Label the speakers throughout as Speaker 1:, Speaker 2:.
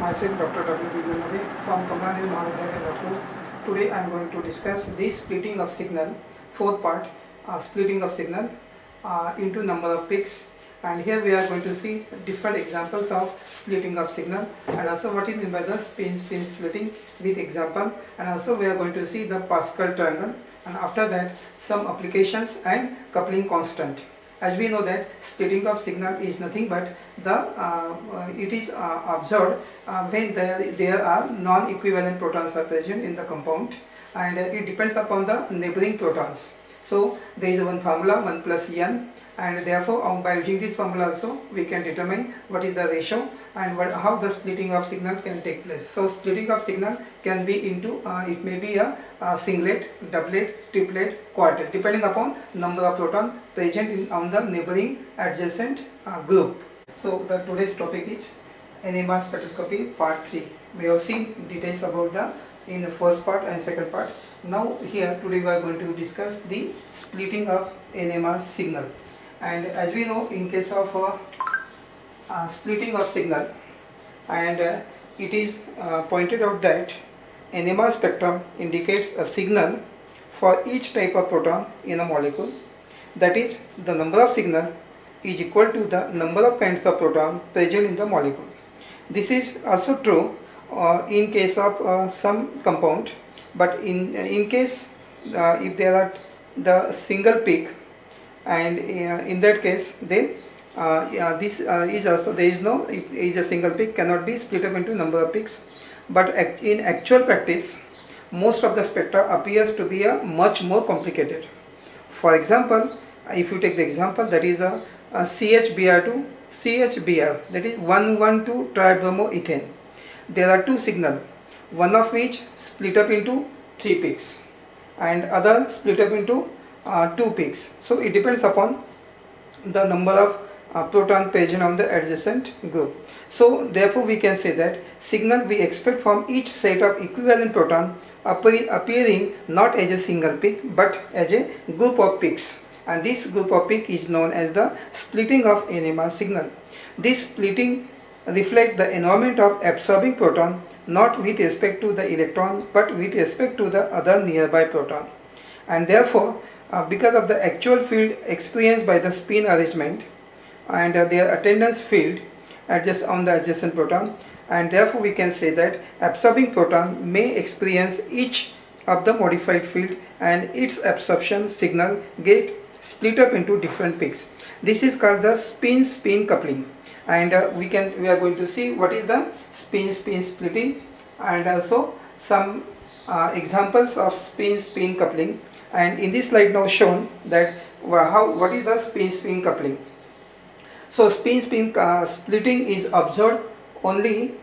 Speaker 1: Myself Dr. W. Gunade from Kamlanidhi Mahavidyalaya, Nagpur. Today I am going to discuss the splitting of signal, fourth part, splitting of signal into number of peaks. And here we are going to see different examples of splitting of signal, and also what is meant by the spin splitting with example, and also we are going to see the Pascal triangle, and after that some applications and coupling constant. As we know that splitting of signal is nothing but it is observed when there are non-equivalent protons are present in the compound, and it depends upon the neighboring protons. So there is one formula 1 plus n, and therefore by using this formula also we can determine what is the ratio and how the splitting of signal can take place. So splitting of signal can be into it may be a singlet, doublet, triplet, quartet, depending upon number of protons present on the neighboring adjacent group. So the today's topic is NMR spectroscopy part 3. We have seen details about in the first part and second part. Now here today we are going to discuss the splitting of NMR signal. And as we know, in case of splitting of signal, and it is pointed out that NMR spectrum indicates a signal for each type of proton in a molecule. That is, the number of signal is equal to the number of kinds of proton present in the molecule. This is also true in case of some compound, but in case if there are the single peak, and in that case then this is also there is no, it is a single peak, cannot be split up into number of peaks. But in actual practice most of the spectra appears to be much more complicated. For example, if you take the example, that is a CHBr2 CHBr, that is 112 tribromoethane. There are two signal, one of which split up into 3 peaks and other split up into 2 peaks. So it depends upon the number of proton present on the adjacent group. So therefore we can say that signal we expect from each set of equivalent proton appearing not as a single peak but as a group of peaks, and this group of peak is known as the splitting of NMR signal. This splitting reflects the environment of absorbing proton not with respect to the electron but with respect to the other nearby proton, and therefore because of the actual field experienced by the spin arrangement and their attendance field on the adjacent proton, and therefore we can say that absorbing proton may experience each of the modified field and its absorption signal get split up into different peaks. This is called the spin-spin coupling, and we are going to see what is the spin-spin splitting and also some examples of spin-spin coupling. And in this slide now shown that what is the spin-spin coupling. So spin-spin splitting is observed only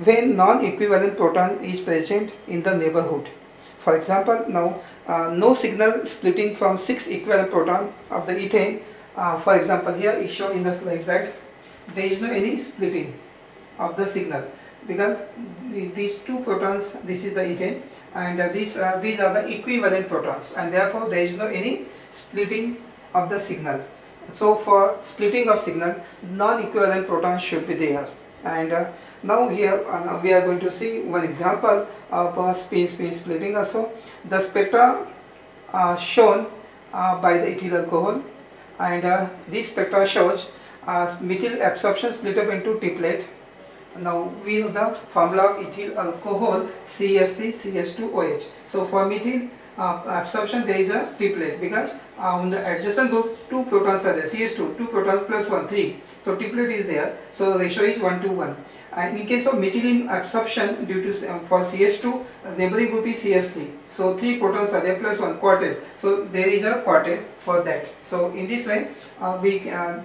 Speaker 1: when non-equivalent proton is present in the neighborhood. For example, now no signal splitting from 6 equivalent proton of the ethane. For example, here is shown in the slide that there is no any splitting of the signal because these two protons, this is the ethane, and these are the equivalent protons, and therefore there is no any splitting of the signal. So for splitting of signal, non-equivalent protons should be there. And now here we are going to see one example of spin-spin splitting also. The spectra shown by the ethyl alcohol, and this spectra shows methyl absorption split up into triplet. Now we know the formula of ethyl alcohol CH3CH2OH. So for methyl absorption there is a triplet because on the adjacent group 2 protons are there, CH2, 2 protons plus 1, 3. So triplet is there, so ratio is 1 to 1. And in case of methylene absorption due to for CH2, neighboring group is CH3. So 3 protons are there plus 1, quartet. So there is a quartet for that. So in this way we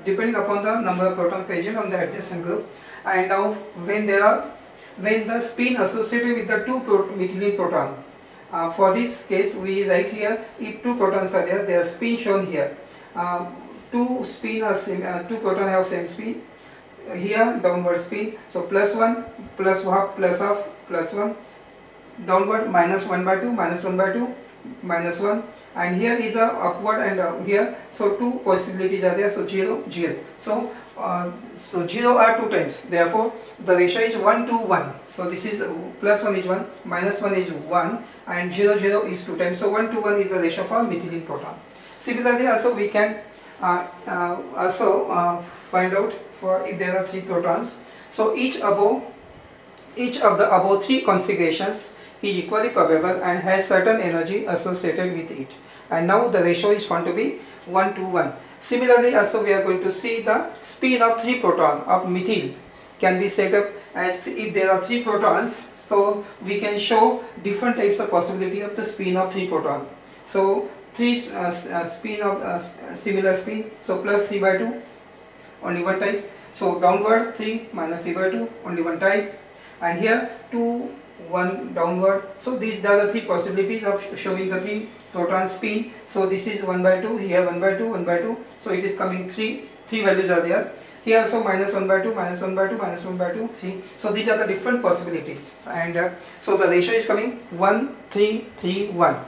Speaker 1: depending upon the number of proton present on the adjacent group. And now when the spin associated with the 2 methylene proton, for this case we write here if 2 protons are there, their spin shown here. 2 proton have same spin. Here downward spin, so plus 1, plus half, plus half, plus 1, downward minus 1 by 2, minus 1 by 2, minus 1, and here is a upward, and here so 2 possibilities are there, so 0, 0. So So 0 are 2 times, therefore the ratio is 1 to 1. So this is plus 1 is 1, minus 1 is 1, and 0 0 is 2 times. So 1 to 1 is the ratio for methylene proton. Similarly, also we can find out for if there are 3 protons. So each of the above 3 configurations is equally probable and has certain energy associated with it. And now the ratio is found to be 1 to 1. Similarly, also we are going to see the spin of 3 proton of methyl can be set up as if there are 3 protons. So we can show different types of possibility of the spin of 3 proton. So 3 spin of similar spin. So plus 3 by 2, only one type. So downward 3 minus 3 by 2, only one type. And here 2 1 downward. So these are the 3 possibilities of showing the 3 proton spin. So this is 1 by 2, here 1 by 2, 1 by 2. So it is coming 3 values are there. Here also minus 1 by 2, minus 1 by 2, minus 1 by 2, 3. So these are the different possibilities. And so the ratio is coming 1 3 3 1.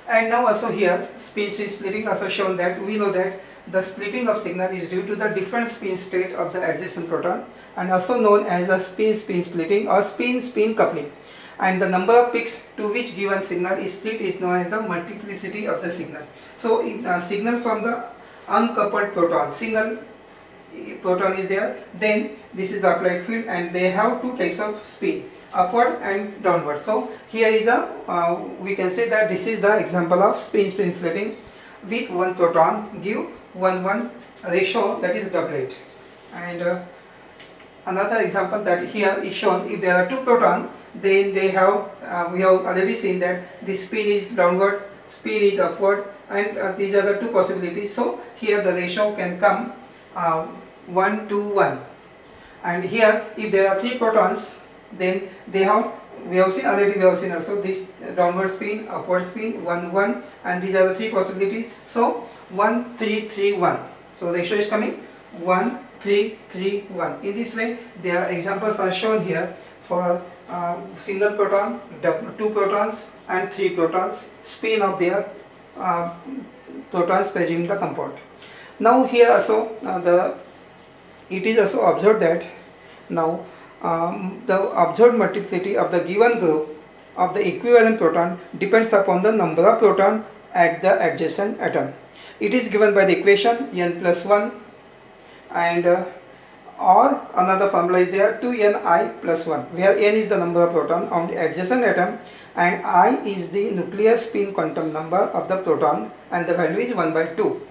Speaker 1: And now also here spin splitting also shown that we know that the splitting of signal is due to the different spin state of the adjacent proton, and also known as a spin splitting or spin coupling. And the number of peaks to which given signal is split is known as the multiplicity of the signal. So in signal from the uncoupled proton, single proton is there, then this is the applied field, and they have 2 types of spin, upward and downward. So here is a we can say that this is the example of spin splitting with 1 proton give 1 1 ratio, that is doublet. And another example that here is shown, if there are 2 proton, then they have we have already seen that the spin is downward, spin is upward, and these are the 2 possibilities. So here the ratio can come 1 to 1. And here if there are 3 protons, then they have, we have seen also this downward spin, upward spin, 1 1, and these are the 3 possibilities. So 1 3 3 1. So ratio is coming 1 3 3 1. In this way, their examples are shown here for single proton, 2 protons, and 3 protons, spin of their protons present in the compound. Now here also it is also observed that now the observed multiplicity of the given group of the equivalent proton depends upon the number of proton at the adjacent atom. It is given by the equation n plus 1, and or another formula is there, 2ni plus 1, where n is the number of proton on the adjacent atom and I is the nuclear spin quantum number of the proton, and the value is 1 by 2.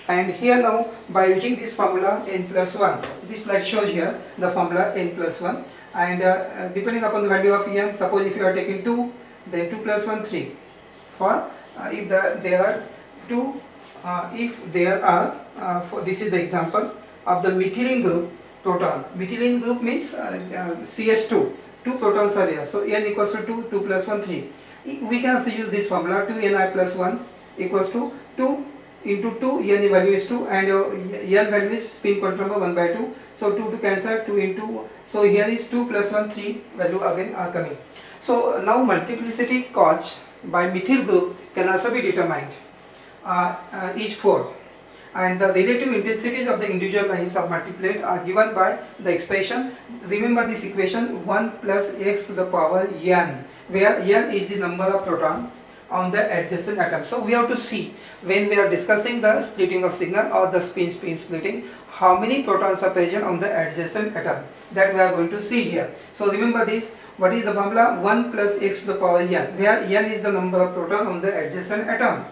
Speaker 1: And here now, by using this formula n plus 1, this slide shows here the formula n plus 1, and depending upon the value of n, suppose if you are taking 2, then 2 plus 1 3. For if there are 2, if there are this is the example of the methylene group proton. Methylene group means CH2, 2 protons are there. So n equals to 2, 2 plus 1 3. We can also use this formula, 2ni plus 1 equals to 2 into 2, n value is 2, and n value is spin quantum number 1 by 2. So 2 to cancel, 2 into, so here is 2 plus 1 3 value again are coming. So now multiplicity caused by methyl group can also be determined, each 4, and the relative intensities of the individual lines of multiplet are given by the expression. Remember this equation, 1 plus x to the power n, where n is the number of proton on the adjacent atom. So we have to see, when we are discussing the splitting of signal or the spin splitting, how many protons are present on the adjacent atom, that we are going to see here. So remember this, what is the formula? 1 plus x to the power n, where n is the number of proton on the adjacent atom.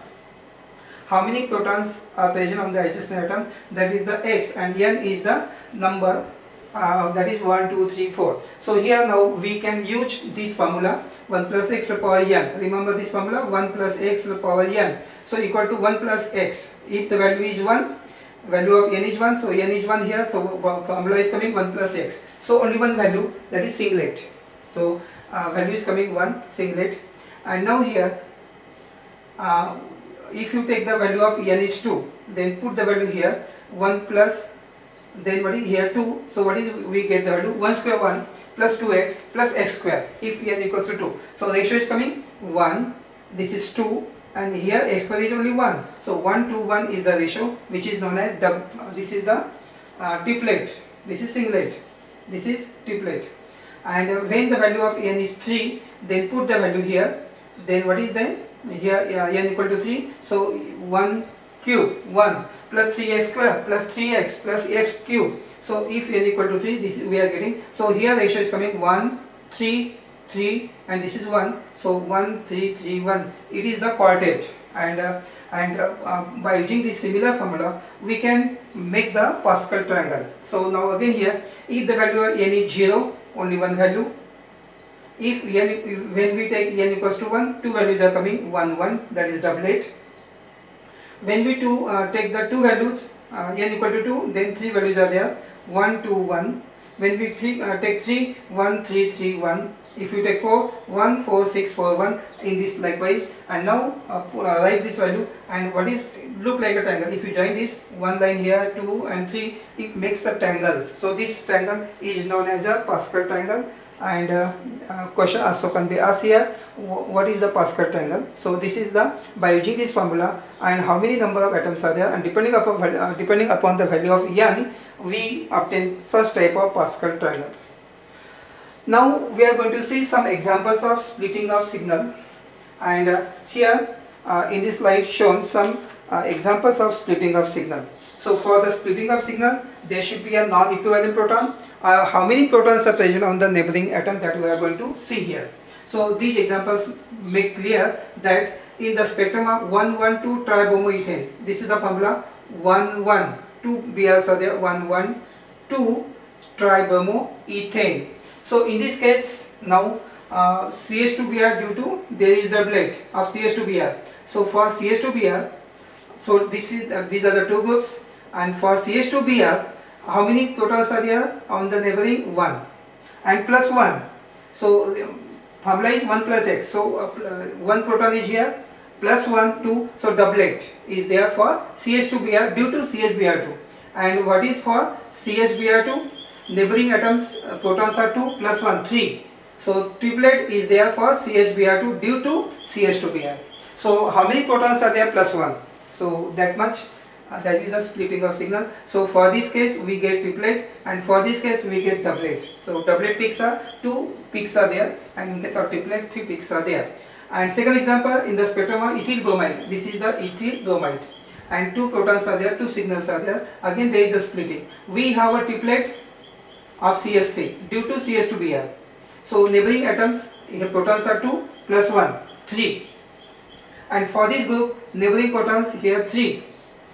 Speaker 1: How many protons are present on the adjacent atom? That is the x, and n is the number, that is 1 2 3 4. So here now we can use this formula, 1 plus x to the power n. Remember this formula, 1 plus x to the power n, so equal to 1 plus x. If the value is 1, value of n is 1, so n is 1 here, so formula is coming 1 plus x. So only one value, that is singlet. So value is coming 1 singlet. And now here if you take the value of n is 2, then put the value here, 1 plus, then what is here 2, so what is we get the value, 1 square 1 plus 2x plus x square, if n equals to 2. So ratio is coming 1, this is 2, and here x square is only 1. So 1 to 1 is the ratio, which is known as this is the triplet, this is singlet, this is triplet. And when the value of n is 3, then put the value here. Then what is then? Here n equal to 3. So 1 cube 1 plus 3x square plus 3x plus x cube. So if n equal to 3, this is we are getting. So here ratio is coming 1 3 3 and this is 1. So 1 3 3 1. It is the quartet. And by using this similar formula, we can make the Pascal triangle. So now again here, if the value of n is 0, only one value. If when we take n equals to 1, two values are coming 1 1, that is doublet. When we take the two values n equal to 2, then three values are there 1 2 1. When we take 3 1 3 3 1. If you take 4 1 4 6 4 1, in this likewise. And now write this value, and what is look like a triangle. If you join this one line here 2 and 3, it makes a triangle. So this triangle is known as a Pascal triangle. And question also can be asked here, what is the Pascal triangle? So this is the, by using this formula and how many number of atoms are there, and depending upon the value of n, we obtain such type of Pascal triangle. Now we are going to see some examples of splitting of signal, and here in this slide shown some examples of splitting of signal. So for the splitting of signal, there should be a non-equivalent proton. How many protons are present on the neighboring atom, that we are going to see here. So these examples make clear that in the spectrum of 112 tribromoethane, this is the formula 112 BRs are there, 112 tribromoethane. So in this case now CH2Br, due to there is doublet of CH2Br. So for CH2Br, so this is these are the two groups, and for CH2Br, how many protons are there on the neighboring? 1 and plus 1. So formula is 1 plus x. So 1 proton is here, plus 1 2. So doublet is there for CH2Br due to CHBr2. And what is for CHBr2? Neighboring atoms protons are 2 plus 1 3. So triplet is there for CHBr2 due to CH2Br. So how many protons are there? Plus 1. So that much. That is the splitting of signal. So for this case we get triplet, and for this case we get doublet. So doublet peaks are 2 peaks are there, and in case of triplet 3 peaks are there. And second example, in the spectrum of ethyl bromide, this is the ethyl bromide, and 2 protons are there, 2 signals are there. Again there is a splitting. We have a triplet of CH3 due to CH2Br. So neighboring atoms, here protons are 2 plus 1 3, and for this group neighboring protons here 3.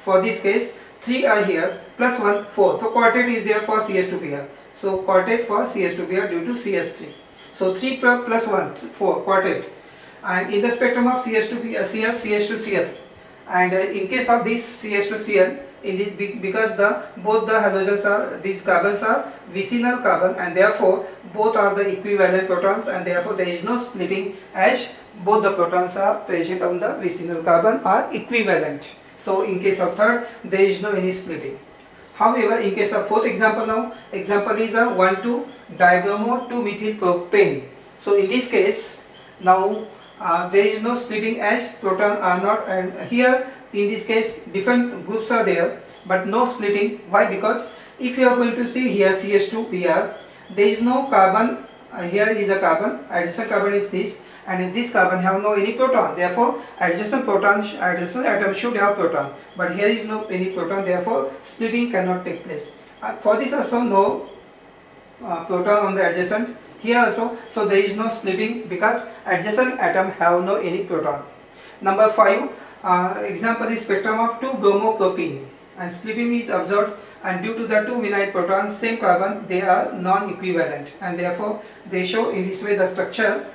Speaker 1: For this case 3 are here, plus 1 4. So quartet is there for CH2Br. So quartet for CH2Br due to CH3. So 3 plus 1 4 quartet. And in the spectrum of CH2Cl, CH2Cl, and in case of this CH2Cl, in this because both the halogens are, these carbons are vicinal carbon, and therefore both are the equivalent protons, and therefore there is no splitting, as both the protons are present on the vicinal carbon are equivalent. So in case of third, there is no any splitting. However, in case of fourth example, now example is a 1,2 dibromo 2-methyl propane. So in this case now there is no splitting, as proton are not, and here in this case different groups are there but no splitting. Why? Because if you are going to see here CH2Br, there is no carbon, here is a carbon, adjacent carbon is this, and in this carbon have no any proton, therefore adjacent atom should have proton, but here is no any proton, therefore splitting cannot take place. For this also no proton on the adjacent, here also, so there is no splitting because adjacent atom have no any proton. Number 5 example is spectrum of 2-bromopropene, and splitting is observed, and due to the 2 vinyl protons, same carbon, they are non-equivalent, and therefore they show in this way the structure,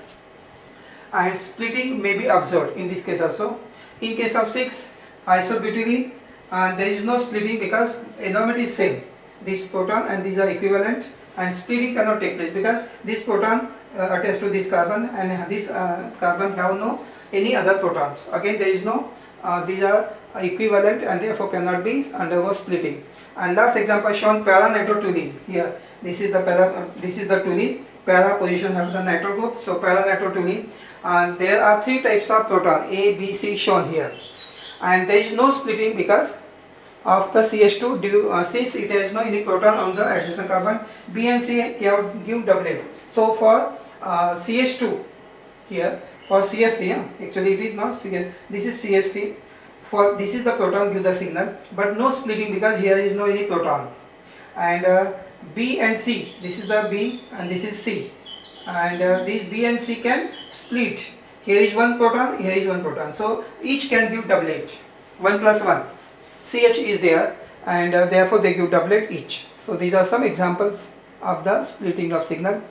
Speaker 1: and splitting may be observed in this case also. In case of 6 isobutylene, there is no splitting because environment is same, this proton and these are equivalent, and splitting cannot take place because this proton attached to this carbon, and this carbon have no any other protons. Again there is no, these are equivalent and therefore cannot be undergo splitting. And last example shown, para-nitrotoluene. Here this is the toluene, para position have the nitro group, so para-nitrotoluene. There are 3 types of proton, A, B, C shown here, and there is no splitting because of the CH2 since it has no any proton on the adjacent carbon. B and C give doublet. So for CH2 here, for CH3, actually it is not CH, this is CH3. For this is the proton give the signal, but no splitting because here is no any proton. And B and C, this is the B and this is C, and this B and C can split. Here is one proton, here is one proton, so each can give doublet, 1 plus 1. CH is there, and therefore they give doublet each. So these are some examples of the splitting of signal.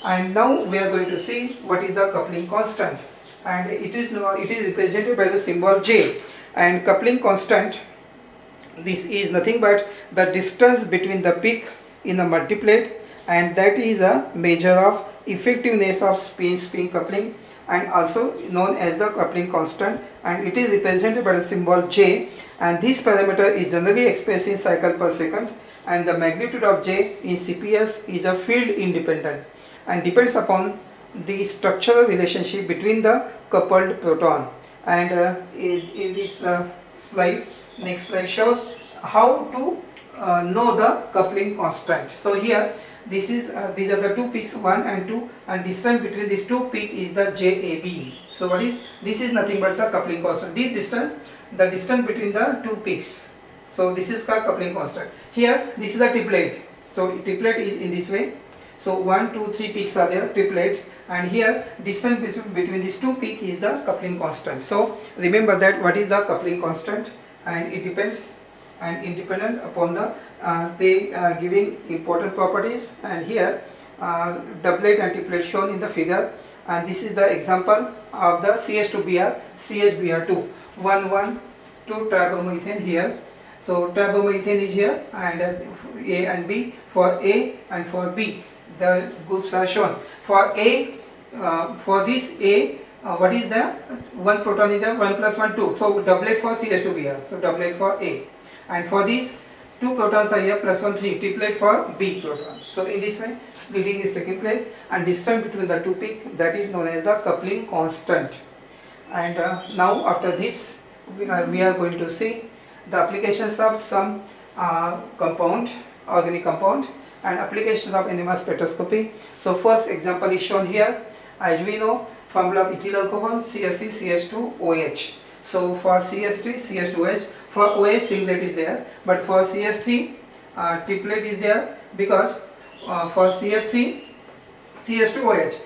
Speaker 1: And now we are going to see what is the coupling constant, and it is represented by the symbol J. And coupling constant, this is nothing but the distance between the peak in a multiplet, and that is a measure of effectiveness of spin-spin coupling, and also known as the coupling constant, and it is represented by the symbol J. And this parameter is generally expressed in cycle per second, and the magnitude of J in CPS is a field independent and depends upon the structural relationship between the coupled proton. And in this slide, next slide shows how to know the coupling constant. So here this is these are the two peaks 1 and 2, and distance between these two peaks is the JAB. So what is this? Is nothing but the coupling constant. This distance, the distance between the two peaks. So this is called coupling constant. Here this is a triplet. So triplet is in this way. So 1, 2, 3 peaks are there, triplet, and here distance between these two peaks is the coupling constant. So remember that what is the coupling constant, and it depends and independent upon the giving important properties. And here doublet and triplet shown in the figure, and this is the example of the CH2Br, CHBr2, 1,1, 2 tribomethane here. So tribomethane is here, and A and B. For A and for B, the groups are shown. For A, for this A, what is the one proton is there, 1 plus 1 2. So doublet for CH2Br. So doublet for A, and for these two protons are here, plus 1 3, triplet for B proton. So in this way splitting is taking place, and distance between the two peaks, that is known as the coupling constant. And now after this we are going to see the applications of some organic compound, and applications of NMR spectroscopy. So first example is shown here. As we know, formula of ethyl alcohol, CSC CH2OH. So for CH3 CH2OH, for OH singlet is there, but for CH3 triplet is there, because for CH3 CH2OH,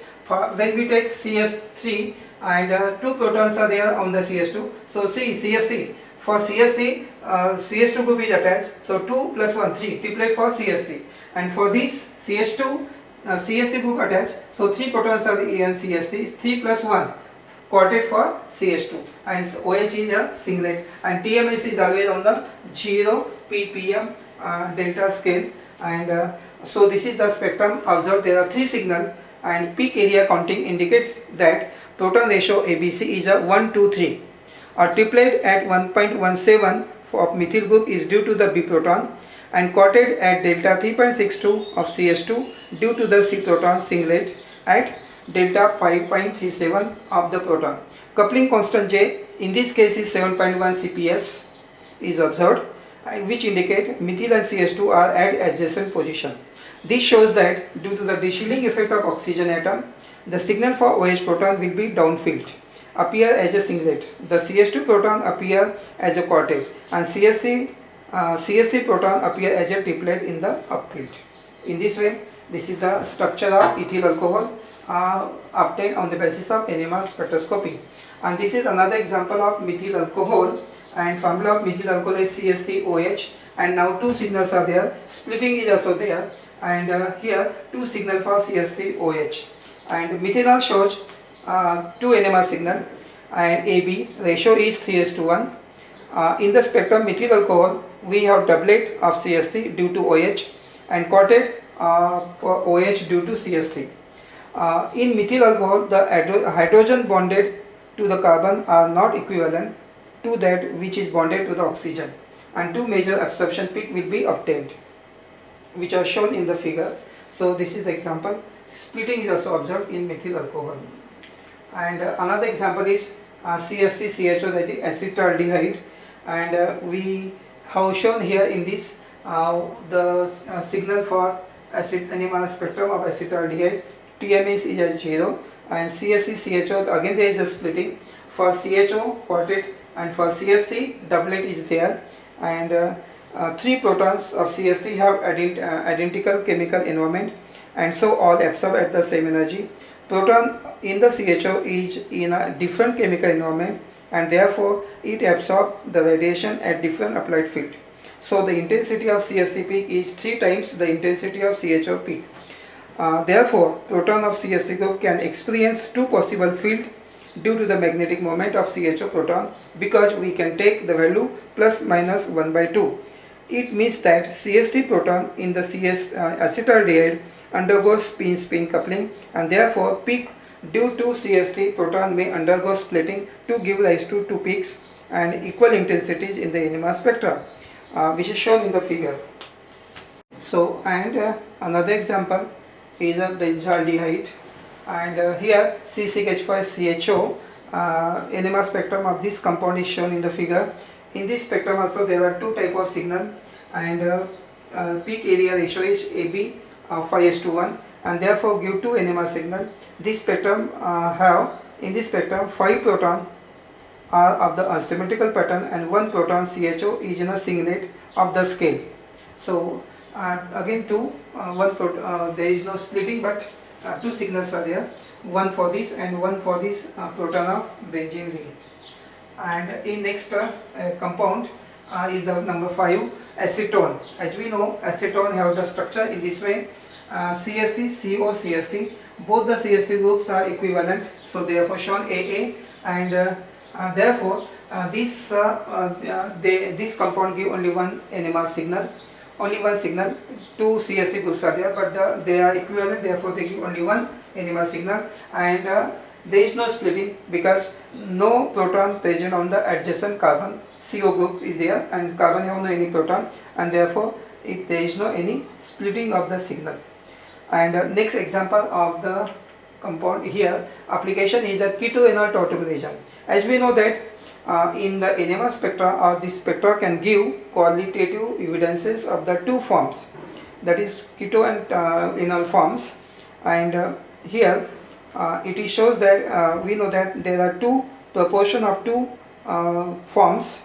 Speaker 1: when we take CH3 and two protons are there on the CH2, so see CH3, for CH3 CH2 group is attached, so 2 plus 1 3, triplet for CH3, and for this CH2 CH3 group attached, so 3 protons are the A and CH3, 3 plus 1 quartet for CH2, and OH is a singlet, and TMS is always on the 0 ppm delta scale. And so this is the spectrum observed. There are 3 signals, and peak area counting indicates that proton ratio ABC is a 1 2 3. A triplet at 1.17 of methyl group is due to the B proton, and quartet at delta 3.62 of CH2 due to the C proton singlet at delta 5.37 of the proton. Coupling constant J in this case is 7.1 CPS is observed, which indicate methyl and CH2 are at adjacent position. This shows that due to the de-shielding effect of oxygen atom, the signal for OH proton will be downfield, appear as a singlet. The CH2 proton appear as a quartet, and CH3 proton appear as a triplet in the upfield. In this way, this is the structure of ethyl alcohol obtained on the basis of NMR spectroscopy. And this is another example of methyl alcohol, and formula of methyl alcohol is CH3OH, and now 2 signals are there, splitting is also there, and here 2 signal for CH3OH, and methanol shows 2 NMR signal, and AB ratio is 3:1. In the spectrum methyl alcohol, we have doublet of CH3 due to OH, and quartet for OH due to CH3. In methyl alcohol, the hydrogen bonded to the carbon are not equivalent to that which is bonded to the oxygen, and 2 major absorption peak will be obtained, which are shown in the figure. So this is the example. Splitting is also observed in methyl alcohol. And another example is CH3CHO, that is acetaldehyde, and we how shown here in this the signal for acid NMR spectrum of acetaldehyde. TMS is at 0 and CSC CHO, again there is a splitting. For CHO quartet and for CH3 doublet is there, and 3 protons of CH3 have identical chemical environment, and so all absorb at the same energy. Proton in the CHO is in a different chemical environment, and therefore it absorbs the radiation at different applied field. So the intensity of CH3 peak is 3 times the intensity of CHO peak. Therefore, proton of CH3 group can experience 2 possible field due to the magnetic moment of CHO proton, because we can take the value plus minus 1 by 2. It means that CH3 proton in the acetaldehyde undergoes spin-spin coupling, and therefore peak due to CH3 proton may undergo splitting to give rise to 2 peaks and equal intensities in the NMR spectra, which is shown in the figure. So, and another example is a benzaldehyde, and here C6H5CHO NMR spectrum of this compound is shown in the figure. In this spectrum also there are 2 type of signal, and peak area ratio is AB 5:1, and therefore give 2 NMR signal. This spectrum in this spectrum 5 proton are of the asymmetrical pattern and 1 proton CHO is in a singlet of the scale. So again there is no splitting, but 2 signals are there, one for this and one for this proton of benzene ring. And in next compound is the number 5, acetone. As we know, acetone have the structure in this way, CSC, CO, CSC. Both the CSC groups are equivalent, so therefore shown AA, and therefore this compound give only one NMR signal, only one signal. 2 CSC groups are there, but they are equivalent, therefore they give only one NMR signal, and there is no splitting because no proton present on the adjacent carbon. CO group is there and carbon have no any proton, and therefore there is no any splitting of the signal. And next example of the compound here, application is a ketoenol tautomerism. As we know that in the NMR spectra, this spectra can give qualitative evidences of the 2 forms, that is keto and enol forms, and here it shows that we know that there are 2 proportion of 2 forms,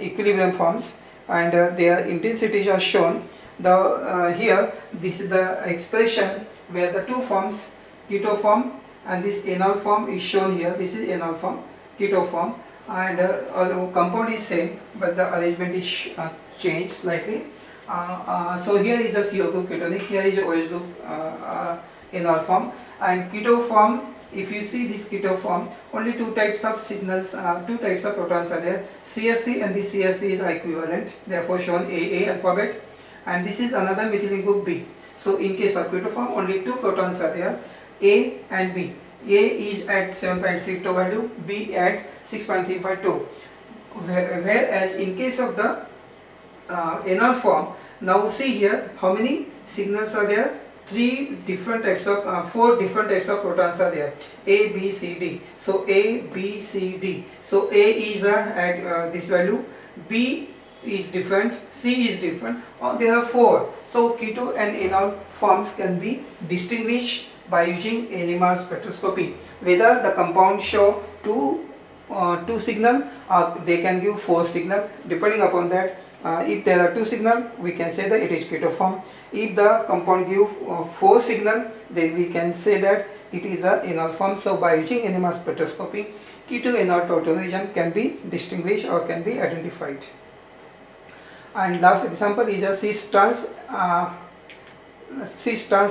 Speaker 1: equilibrium forms, and their intensities are shown. Here this is the expression where the 2 forms, keto form and this enol form is shown here. This is enol form, keto form, and compound is same, but the arrangement is changed slightly. So here is a CO group ketonic, here is a OH group enol form, and keto form. If you see this keto form, only 2 types of signals, 2 types of protons are there. CSC and this CSC is equivalent, therefore shown AA alphabet, and this is another methylene group B. So in case of keto form, only 2 protons are there, A and B. A is at 7.62 value, B at 6.352. Whereas in case of the enol form, now see here how many signals are there. 4 different types of protons are there, A, B, C, D. So A, B, C, D. So A is at this value, B is different, C is different. There are 4. So keto and enol forms can be distinguished by using NMR spectroscopy. Whether the compound show 2 signal or they can give 4 signal, depending upon that. If there are 2 signal, we can say that it is keto form. If the compound give 4 signal, then we can say that it is a enol form. So by using NMR spectroscopy, keto-enol tautomerism can be distinguished or can be identified. And last example is a cis-trans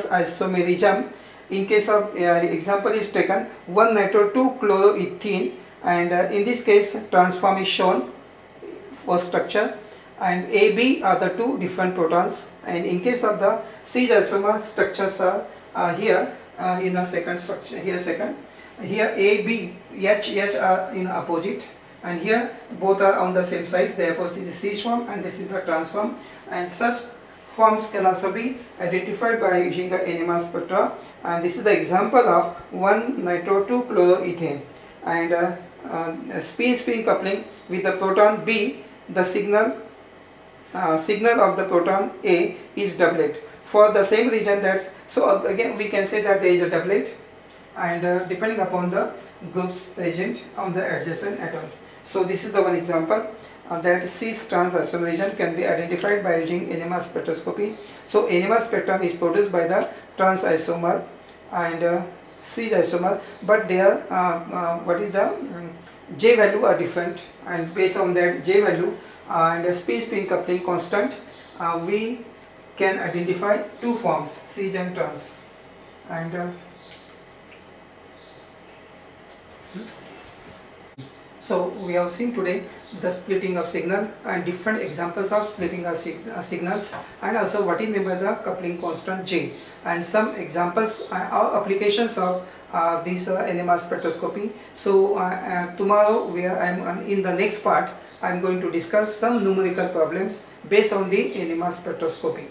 Speaker 1: isomerism. In case of example is taken 1-nitro-2-chloroethene, and in this case transform is shown for structure, and AB are the 2 different protons, and in case of the cis isomer structures are here in a second structure, here AB, H are in opposite, and here both are on the same side, therefore this is cis form and this is the trans form, and such forms can also be identified by using the NMR spectra. And this is the example of 1-nitro-2-chloroethane, and spin-spin coupling with the proton B. The signal signal of the proton A is doublet. For the same reason, that's so again we can say that there is a doublet, and depending upon the groups present on the adjacent atoms. So this is the one example that cis trans isomer region can be identified by using NMR spectroscopy. So NMR spectrum is produced by the trans isomer and cis isomer, but their what is the J value are different, and based on that J value and spin coupling constant, we can identify two forms, cis and trans. And so we have seen today the splitting of signal and different examples of splitting of signals, and also what is meant by the coupling constant J, and some examples or applications of this NMR spectroscopy. So tomorrow in the next part I am going to discuss some numerical problems based on the NMR spectroscopy.